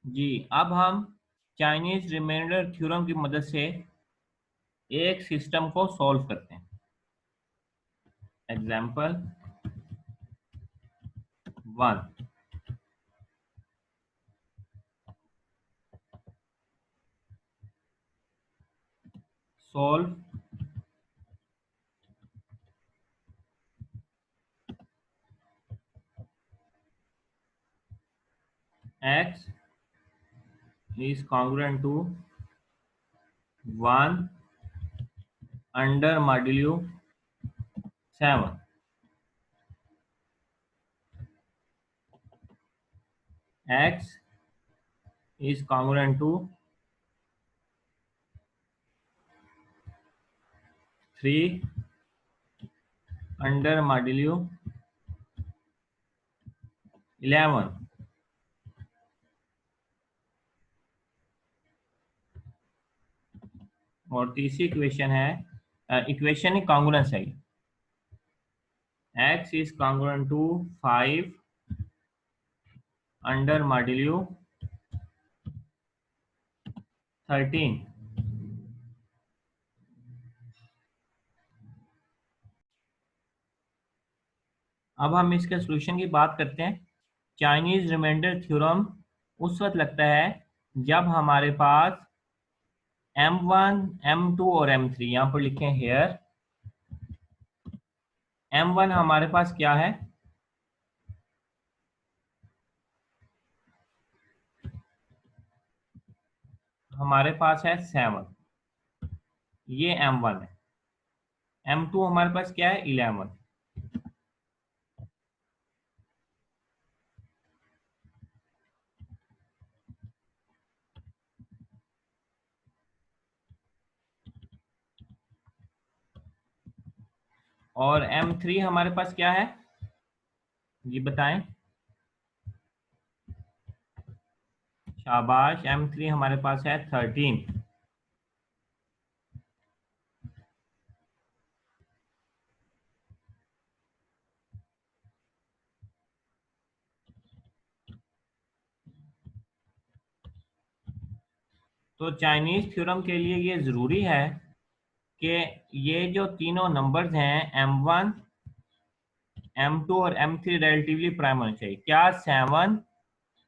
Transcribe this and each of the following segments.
जी, अब हम Chinese remainder theorem की मदद से एक सिस्टम को सॉल्व करते हैं। Example 1, solve x is congruent to 1 under modulo 7. X is congruent to 3 under modulo 11. और तीसरी इक्वेशन है, इक्वेशन ही कॉन्ग्रुएंस है। x is congruent to 5 under modulo 13. अब हम इसके सॉल्यूशन की बात करते हैं। चाइनीज रिमाइंडर थ्योरम उस वक्त लगता है जब हमारे पास m1, m2 और m3, यहाँ पर लिखें हेयर। m1 हमारे पास क्या है? हमारे पास है 7, ये m1 है। m2 हमारे पास क्या है? 11। और m3 हमारे पास क्या है? ये बताएं। शाबाश, m3 हमारे पास है 13। तो चाइनीज थ्योरम के लिए ये जरूरी है कि ये जो तीनों नंबर्स हैं m1, m2 और m3 रिलेटिवली प्राइम होने चाहिए। क्या 7,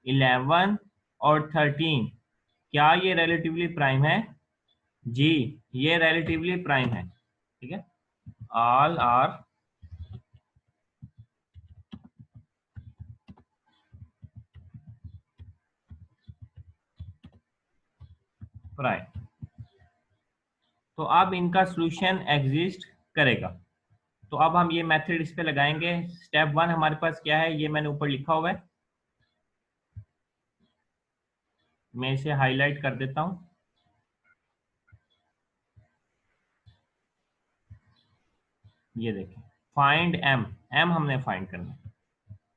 11 और 13 क्या ये रिलेटिवली प्राइम है? जी, ये रिलेटिवली प्राइम है। ठीक है, ऑल आर प्राइम। तो अब इनका सॉल्यूशन एग्जिस्ट करेगा। तो अब हम ये मेथड इस पे लगाएंगे। स्टेप 1 हमारे पास क्या है? ये मैंने ऊपर लिखा हुआ है, मैं इसे हाईलाइट कर देता हूं। ये देखें, फाइंड m। m हमने फाइंड करना है।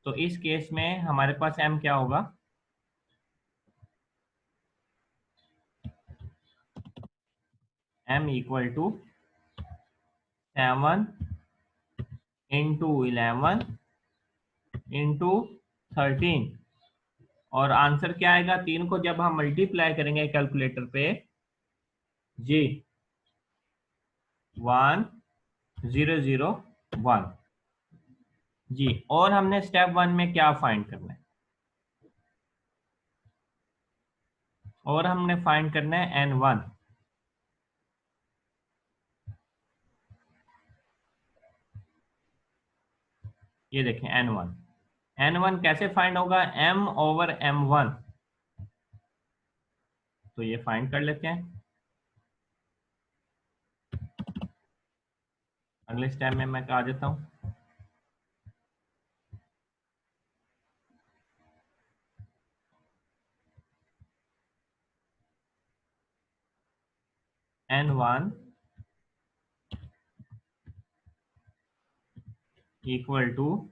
तो इस केस में हमारे पास m क्या होगा? m equal to 7 into 11 into 13। और आंसर क्या आएगा? 3 को जब हम मल्टीप्लाई करेंगे कैलकुलेटर पे, जी 1001 जी। और हमने स्टेप 1 में क्या फाइंड करना है? और हमने फाइंड करना है n1। ये देखें n1। n1 कैसे फाइंड होगा? m over m1। तो ये फाइंड कर लेते हैं। अगले स्टेप में मैं आ देता हूं। n1 equal to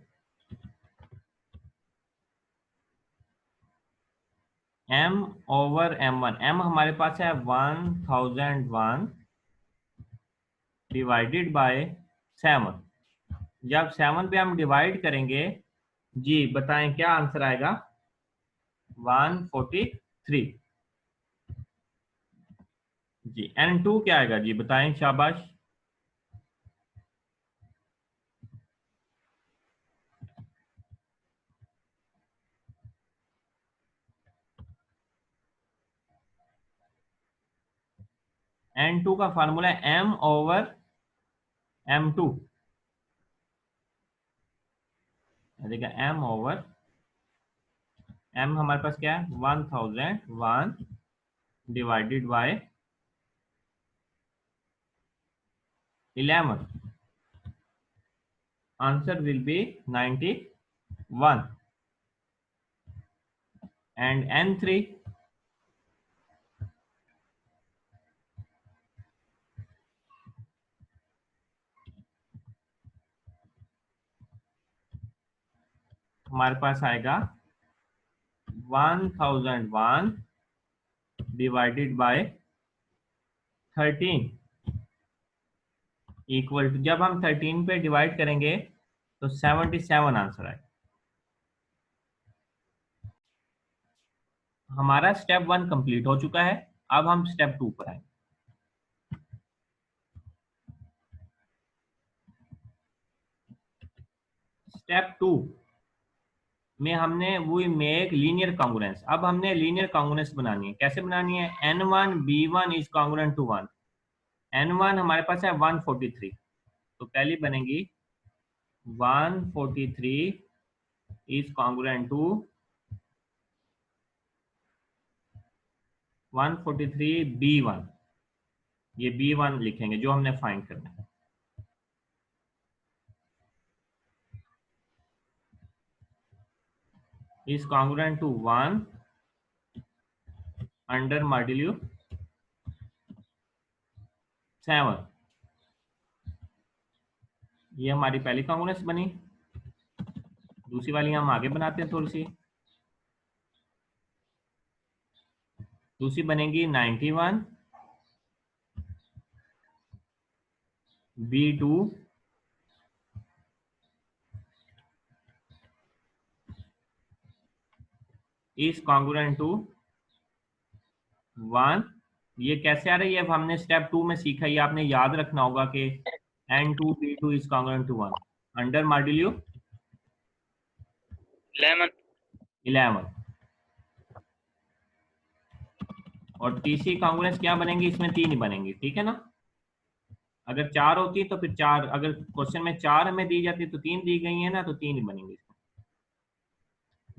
m over m1। m हमारे पास है 1001 डिवाइडेड बाय 7। जब 7 पे हम डिवाइड करेंगे, जी बताएं क्या आंसर आएगा? 140। 3। जी N2 क्या आएगा जी, बताएं, शाबाश। N2 का फार्मूला है M/M2। देखिए M हमारे पास क्या है, 1001 divided by 11। Answer will be 91। And N3, हमारे पास आएगा 1001 डिवाइडेड बाय 13 इक्वल टू, जब हम 13 पे डिवाइड करेंगे तो 77 आंसर आएगा। हमारा स्टेप 1 कंप्लीट हो चुका है। अब हम स्टेप 2 पर आएंगे। स्टेप 2 में हमने वो मेक लीनियर कॉन्ग्रुएंस। अब हमने लीनियर कॉन्ग्रुएंस बनानी है। कैसे बनानी है, N1 B1 is congruent to 1। N1 हमारे पास है 143, तो पहली बनेगी 143 इज कॉन्ग्रुएंट टू 143 B1। ये B1 लिखेंगे जो हमने फाइंड करना है। Is congruent to 1 under modulo 7। ये हमारी पहली कॉन्ग्रुएंस बनी। दूसरी वाली हम आगे बनाते हैं थोड़ी सी। दूसरी बनेगी 91 B2 इज कॉन्ग्रुएंट टू 1। ये कैसे आ रही है, अब हमने स्टेप 2 में सीखा, ये आपने याद रखना होगा कि N2 B2 is congruent to 1 under modulo 11। और तीसरी कॉन्ग्रुएंस क्या बनेंगी, इसमें 3 ही बनेंगी, ठीक है ना। अगर 4 होती तो फिर 4, अगर क्वेश्चन में 4 हमें दी जाती तो 3 दी गई है ना, तो 3 ही बनेंगी इसमें।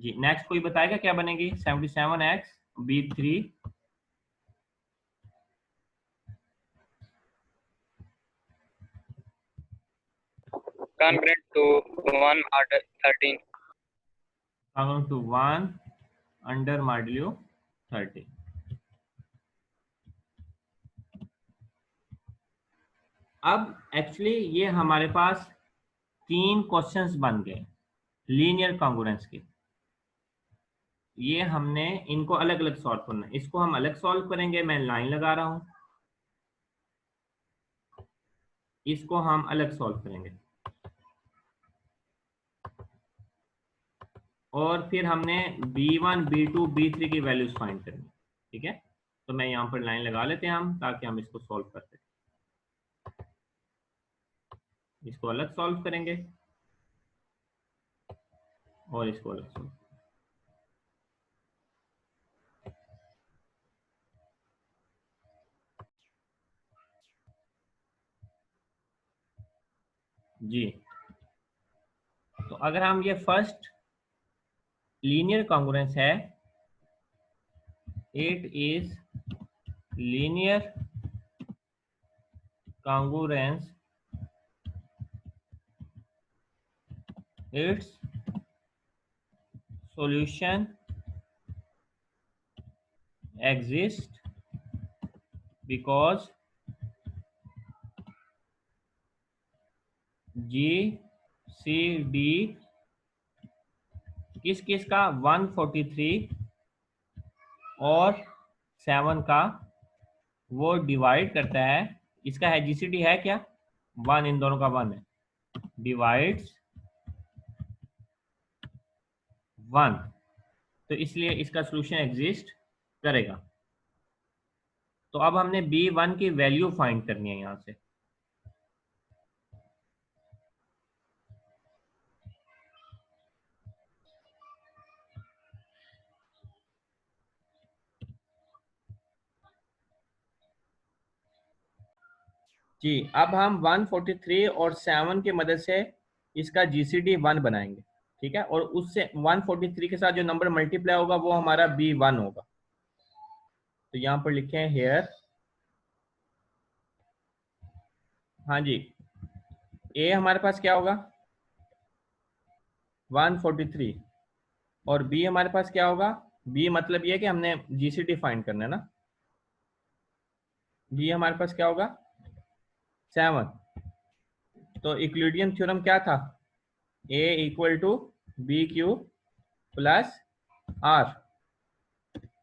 जी नेक्स्ट कोई बताएगा क्या बनेगी, 77x B3 congruent to 1 order 13 congruent to 1 under modulo 13। अब एक्चुअली ये हमारे पास 3 क्वेश्चंस बन गए लीनियर कॉन्ग्रुएंस के। ये हमने इनको अलग अलग सॉल्व करना है। इसको हम अलग सॉल्व करेंगे, मैं लाइन लगा रहा हूं। इसको हम अलग सॉल्व करेंगे और फिर हमने B1 B2 B3 की वैल्यूज फाइंड करनी, ठीक है। तो मैं यहाँ पर लाइन लगा लेते हैं हम, ताकि हम इसको सॉल्व कर सकें। इसको अलग सॉल्व करेंगे और इसको अलग सॉल्व। जी तो अगर हम ये फर्स्ट लीनियर कॉन्ग्रुएंस है, it is linear congruence, its solution exists because GCD किस किस का, 143 और 7 का वो डिवाइड करता है। इसका है GCD है क्या, 1, इन दोनों का 1 है, डिवाइड्स 1, तो इसलिए इसका सोल्यूशन एग्जिस्ट करेगा। तो अब हमने B1 की वैल्यू फाइंड करनी है यहाँ से। जी, अब हम 143 और 7 की मदद से इसका GCD 1 बनाएंगे, ठीक है। और उससे 143 के साथ जो नंबर मल्टीप्लाई होगा वो हमारा B1 होगा। तो यहाँ पर लिखे हैं हेयर, हाँ जी, ए हमारे पास क्या होगा 143 और बी हमारे पास क्या होगा, बी मतलब ये कि हमने GCD फाइंड करना है ना। बी हमारे पास क्या होगा 7। तो यूक्लिडियन थ्योरम क्या था, A equal to B Q plus R.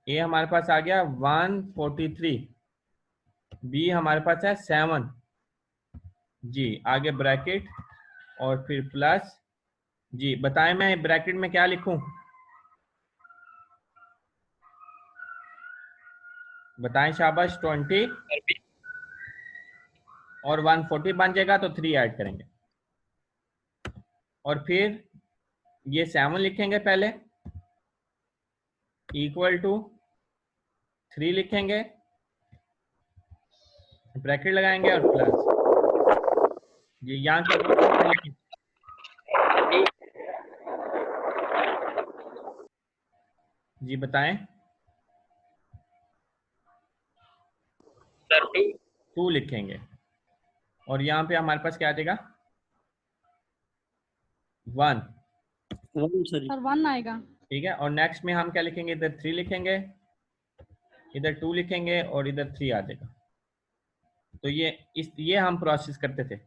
A हमारे पास आ गया 143, बी हमारे पास है 7 जी, आगे ब्रैकेट और फिर प्लस जी। बताएं मैं ब्रैकेट में क्या लिखूं, बताएं शाबाश। 20 सर बी और 140 बन जाएगा तो 3 ऐड करेंगे और फिर ये 7 लिखेंगे पहले इक्वल टू 3 लिखेंगे, ब्रैकेट लगाएंगे और प्लस जी। यहाँ क्या जी बताएं, सर 2 2 लिखेंगे और यहाँ पे हमारे पास क्या आ जाएगा 1, सर 1 आएगा। ठीक है। और नेक्स्ट में हम क्या लिखेंगे, इधर 3 लिखेंगे, इधर 2 लिखेंगे और इधर 3 आ जाएगा। तो ये हम प्रोसेस करते थे।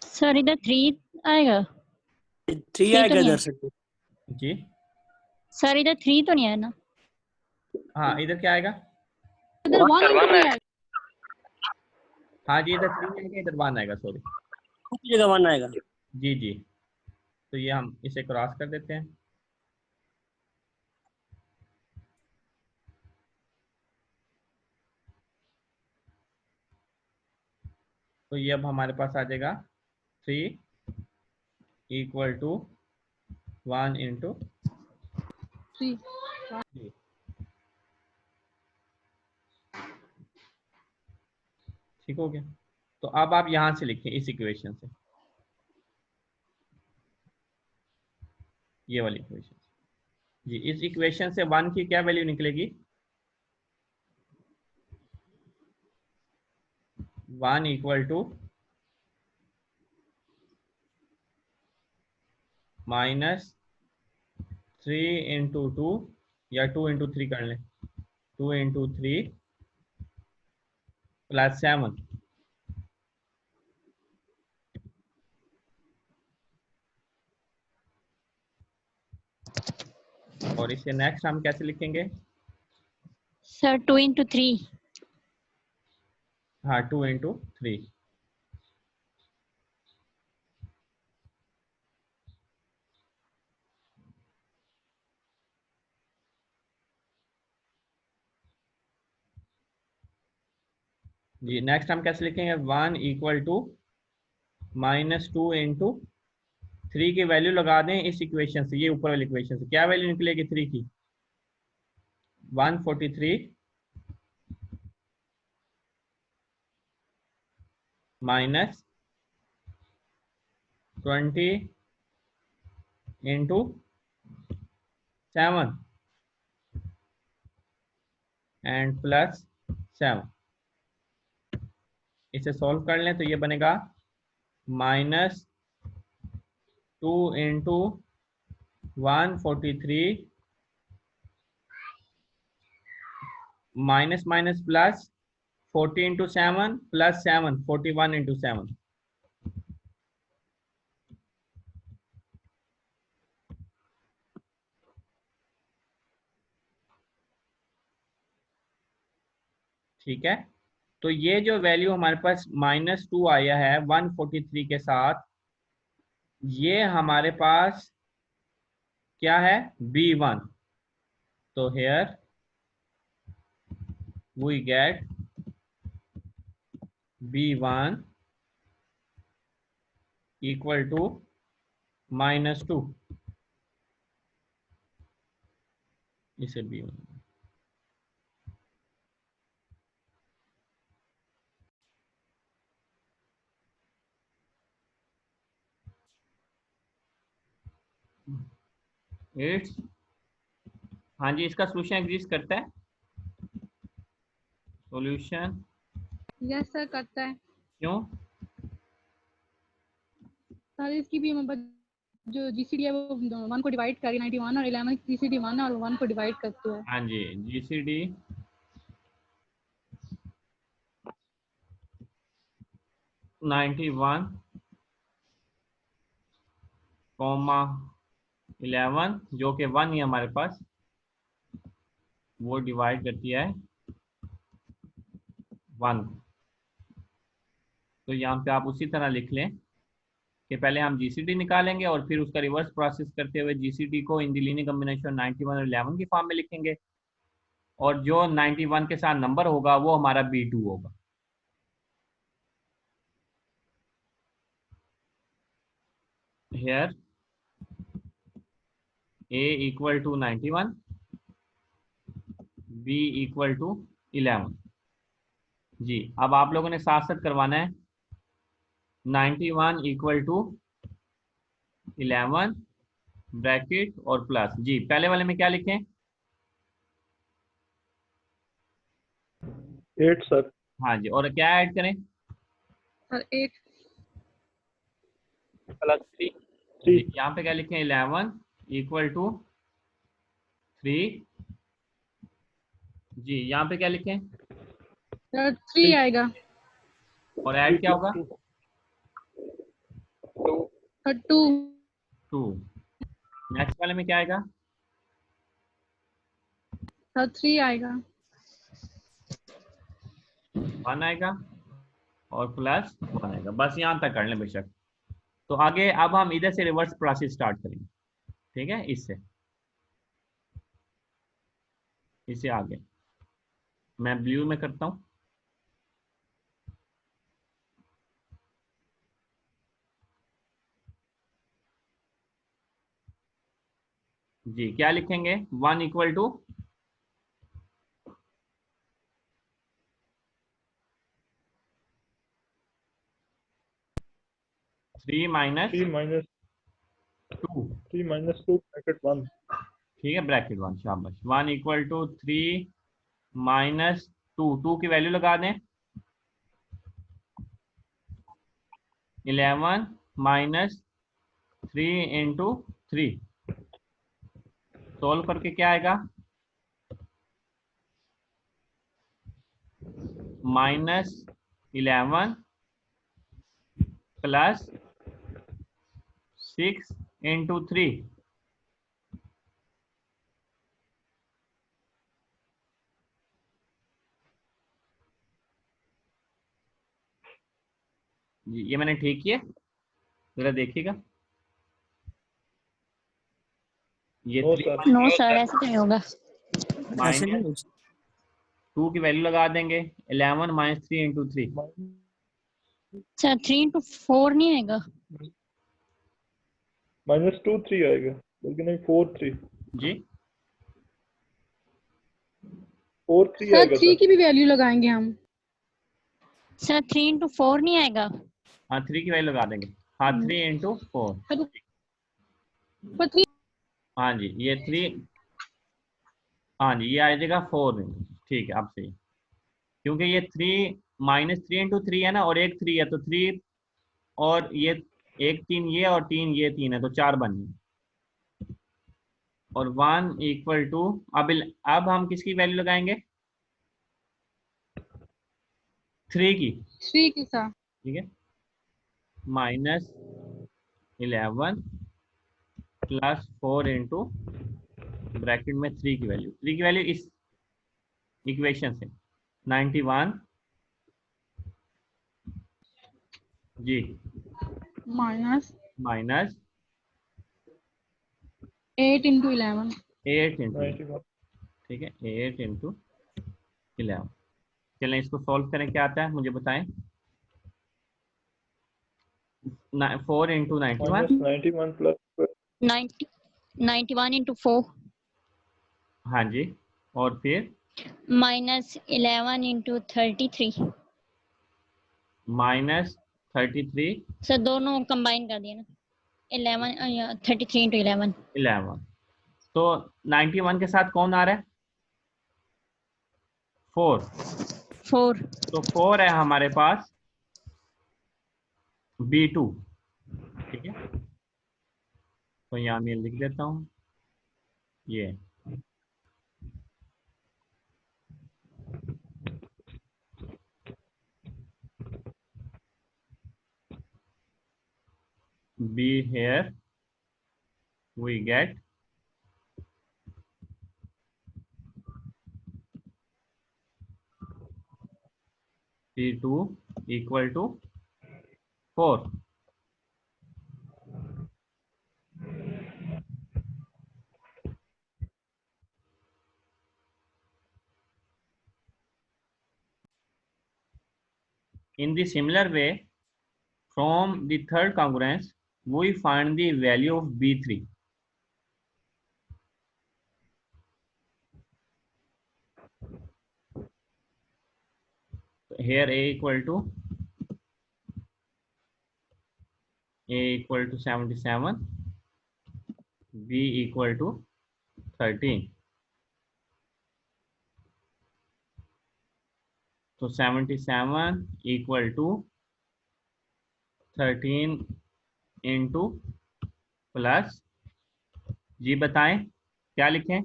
सर इधर 3 आएगा, 3 तो आएगा नहीं इधर है। से। जी सर इधर 3 तो नहीं है ना। हाँ, इधर क्या आएगा, इधर 1 सर 1 आएगा। हाँ जी, इधर 3 आएगा, इधर 1 आएगा, सॉरी जगह 1 आएगा। जी जी। तो ये हम इसे क्रॉस कर देते हैं। तो ये अब हमारे पास आ जाएगा 3 इक्वल टू 1 इंटू 3 ठीक हो गया। तो अब आप यहां से लिखें इस इक्वेशन से, ये वाली इक्वेशन जी। इस इक्वेशन से 1 की क्या वैल्यू निकलेगी, 1 इक्वल टू -3 इंटू 2 या 2 इंटू 3 कर लें, 2 इंटू 3 प्लस 7 और इसे नेक्स्ट हम कैसे लिखेंगे, सर 2 इंटू 3। हाँ 2 इंटू 3 जी। नेक्स्ट हम कैसे लिखेंगे, 1 इक्वल टू -2 इंटू 3 की वैल्यू लगा दें इस इक्वेशन से, ये ऊपर वाली इक्वेशन से क्या वैल्यू निकलेगी 3 की 143 माइनस 20 इंटू 7 एंड प्लस 7। इसे सॉल्व कर लें तो ये बनेगा -2 into 143 minus minus plus 40 into 7 plus 7 41 into 7। ठीक है। तो ये जो वैल्यू हमारे पास -2 आया है 143 के साथ, ये हमारे पास क्या है, B1। तो here we get B1 equal to -2, इसे B1। इट्स, हाँ जी, इसका सोल्यूशन एग्जिस्ट करता है। सॉल्यूशन यस सर करता है क्यों? सर। इसकी भी जो जीसीडी है वो 1 को डिवाइड कर रही है, 91 और 11 जीसीडी 1 और 1 को डिवाइड करते हैं। हाँ जी, GCD 91 कॉमा 11 जो कि 1 ही हमारे पास, वो डिवाइड करती है 1। तो यहाँ पे आप उसी तरह लिख लें कि पहले हम GCD निकालेंगे और फिर उसका रिवर्स प्रोसेस करते हुए GCD को इन द लीनियर कॉम्बिनेशन 91 और 11 की फॉर्म में लिखेंगे, और जो 91 के साथ नंबर होगा वो हमारा B2 होगा। Here A equal to 91, B equal to 11। जी, अब आप लोगों ने साथ साथ करवाना है। 91 इक्वल टू 11 ब्रैकेट और प्लस। जी, पहले वाले में क्या लिखें? 8 सर। हाँ जी, और क्या ऐड करें? Sir 8 plus 3। जी, यहाँ पे क्या लिखें? 11 इक्वल टू 3। जी, यहाँ पे क्या लिखें? सर 3 आएगा। और ऐड क्या होगा? 2 सर 2 2। नेक्स्ट वाले में क्या आएगा? सर 3 आएगा। 1 आएगा और प्लस 1 आएगा। बस यहाँ तक कर लें बेशक। तो आगे अब हम इधर से रिवर्स प्रोसेस स्टार्ट करेंगे, ठीक है? इससे आगे मैं ब्लू में करता हूँ। जी, क्या लिखेंगे? 1 equal to 3 minus 3 minus 2। 3 minus 2 bracket 1। ठीक है, ब्रैकेट 1, शाबाश। 1 इक्वल टू 3 माइनस 2 की वैल्यू लगा दें। 11 माइनस 3 इंटू 3, सोल्व करके क्या आएगा? -11 प्लस 6 इंटू 3। जी, ये मैंने ठीक किया, जरा देखिएगा। ये नो 3 सर। नो सर, ऐसे तो नहीं होगा। ऐसे नहीं माइनस 2 की वैल्यू लगा देंगे। 11 माइनस 3 इंटू 3। सर 3 to 4 नहीं आएगा? -2 3 आएगा, बल्कि नहीं 4 3। जी, 4 3 सर आएगा 3 सर। की भी वैल्यू लगाएंगे हम। सर 3 into 4 नहीं आएगा? हाँ 3 की वैल्यू लगा देंगे। हाँ 3 इंटू 4। पर 3 हाँ जी, ये 3, हाँ जी, ये आ जाएगा 4 इंटू। ठीक है, अब सही, क्योंकि ये 3 -3 इंटू 3 है ना, और एक 3 है, तो 3 और ये एक 3 ये और 3 ये 3 है, तो 4 बन गए। और 1 इक्वल टू, अब हम किसकी वैल्यू लगाएंगे? 3 की। 3 के साथ ठीक है, -11 प्लस 4 इंटू ब्रैकेट में 3 की वैल्यू इस इक्वेशन से 91 जी माइनस माइनस 8 into 11. 8 इंटू, 91 ठीक है, 8 इंटू 11। चलें इसको सॉल्व करें, क्या आता है मुझे बताएं। 4 इंटू 91, minus 91 plus 90 91 into 4 हाँ जी, और फिर minus 11 into 33। माइनस 33 सर दोनों कंबाइन कर दिए ना, 11 33 into 11। 11। तो 91 के साथ कौन आ रहा है? 4। 4। तो 4 है हमारे पास B2, ठीक है। तो यहाँ मैं लिख देता हूँ ये B, here we get B2 equal to 4। In the similar way, from the third congruence, we find the value of B3. Here A equal to 77, B equal to 13. तो 77 equal to 13 इंटू प्लस, जी बताएं क्या लिखें?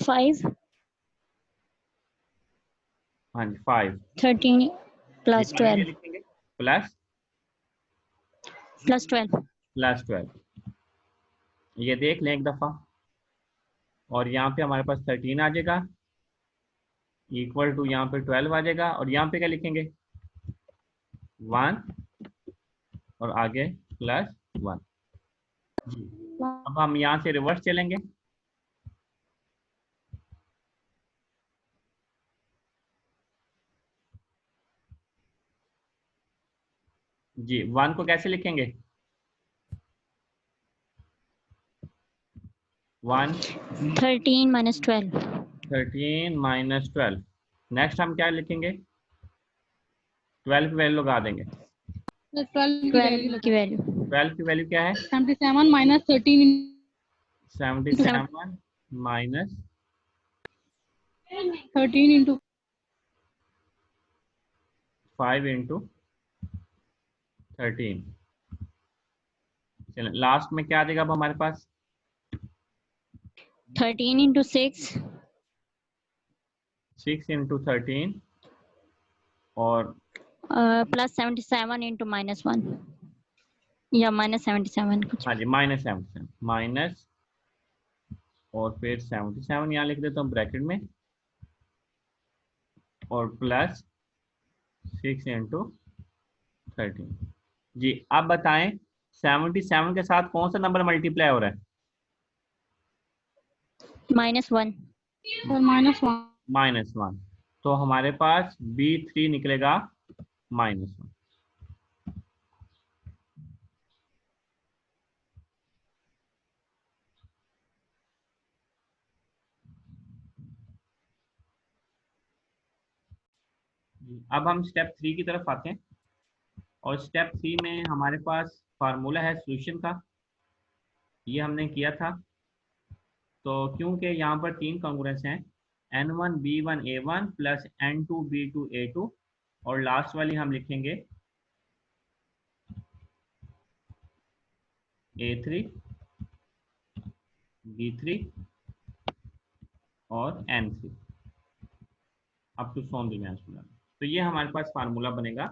5 हाँ जी 5 13 plus 12 लिखेंगे plus plus 12। Plus 12, ये देख लें एक दफा। और यहाँ पे हमारे पास 13 आ जाएगा, इक्वल टू यहाँ पे 12 आ जाएगा, और यहाँ पे क्या लिखेंगे? 1 और आगे प्लस 1। जी अब हम यहाँ से रिवर्स चलेंगे। जी 1 को कैसे लिखेंगे? 1 13 minus 12। 13 माइनस 12। नेक्स्ट हम क्या लिखेंगे? 12 की वैल्यू लगा देंगे। 12 की वैल्यू 12 की वैल्यू क्या है? 77 minus 13 77 माइनस 13 into 5 इंटू 13। चलें लास्ट में क्या आ जाएगा अब हमारे पास? 13 into 6 6 इंटू 13 और plus 77 into minus 1 या minus 77 कुछ। हाँ जी माइनस 77 माइनस और फिर 77 यहाँ लिख देता हूँ ब्रैकेट में, और प्लस 6 इंटू 13। जी अब बताएं 77 के साथ कौन सा नंबर मल्टीप्लाई हो रहा है? minus 1। और -1। -1। तो हमारे पास B3 निकलेगा -1। अब हम स्टेप 3 की तरफ आते हैं, और स्टेप 3 में हमारे पास फार्मूला है सॉल्यूशन का, ये हमने किया था। तो क्योंकि यहाँ पर 3 कॉन्ग्रुएंस हैं, N1 B1 A1 plus N2 B2 A2, और लास्ट वाली हम लिखेंगे A3 B3 और N3 up to sworn the. तो ये हमारे पास फार्मूला बनेगा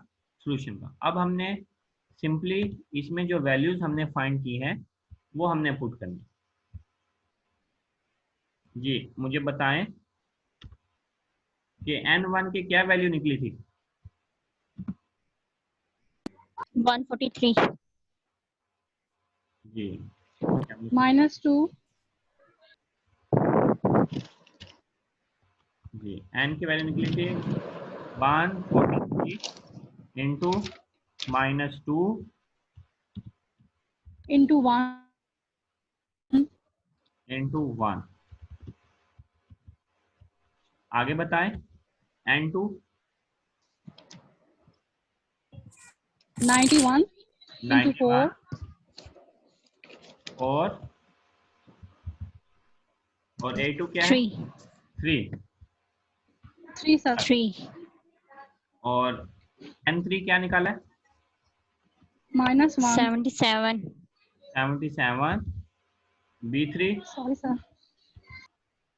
सॉल्यूशन का। अब हमने सिंपली इसमें जो वैल्यूज हमने फाइंड की हैं वो हमने पुट करनी। जी मुझे बताएं कि N1 की क्या वैल्यू निकली थी? 143. जी -2 जी, n की वैल्यू निकली थी 143 इंटू -2 into 1 इंटू 1। आगे बताएं। n2 91 into 4 91 और a2 क्या है? 3. 3 sir 3. और n3 क्या निकाला है? -1 77. 77 b3 sorry sir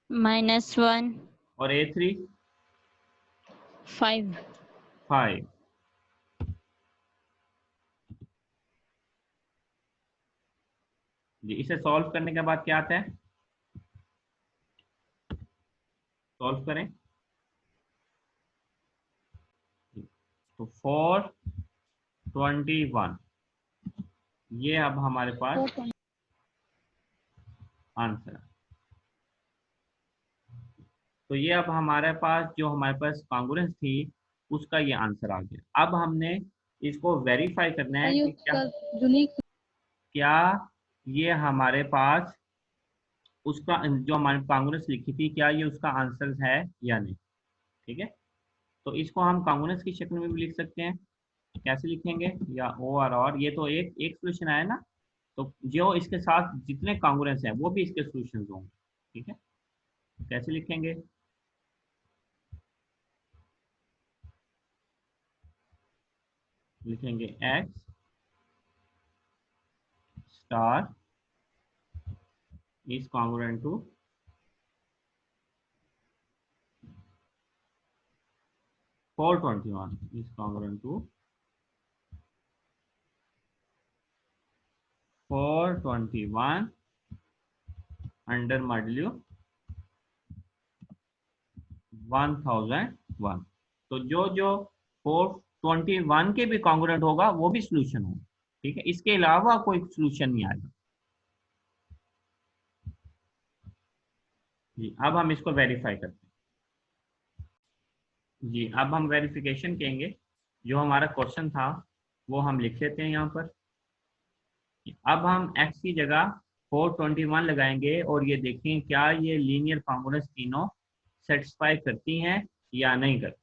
-1. और a3 5. 5। जी, इसे सॉल्व करने के बाद क्या आता है? सॉल्व करें तो 421 ये अब हमारे पास 420 आंसर। तो ये अब हमारे पास जो हमारे पास कांग्रुएंस थी उसका ये आंसर आ गया। अब हमने इसको वेरीफाई करना है कि क्या unique ये हमारे पास उसका जो हमारे कांग्रुएंस लिखी थी क्या ये उसका आंसर है या नहीं। ठीक है, तो इसको हम कांग्रुएंस की शक्ल में भी लिख सकते हैं। कैसे लिखेंगे? या और ये तो एक सोल्यूशन आया ना, तो जो इसके साथ जितने कांग्रुएंस हैं वो भी इसके सोल्यूशन होंगे। ठीक है, कैसे लिखेंगे? लिखेंगे x star is congruent to 421 is congruent to 421 under modulo 1001। तो जो 421 के भी कॉन्ग्रुएंट होगा वो भी सोल्यूशन होगा। ठीक है, इसके अलावा कोई सोल्यूशन नहीं आएगा। जी, अब हम इसको वेरीफाई करते हैं। जी, अब हम वेरिफिकेशन कहेंगे। जो हमारा क्वेश्चन था वो हम लिख लेते हैं यहाँ पर। अब हम x की जगह 421 लगाएंगे और ये देखें क्या ये लीनियर कॉन्ग्रुएंस तीनों सेटिस्फाई करती हैं या नहीं करती।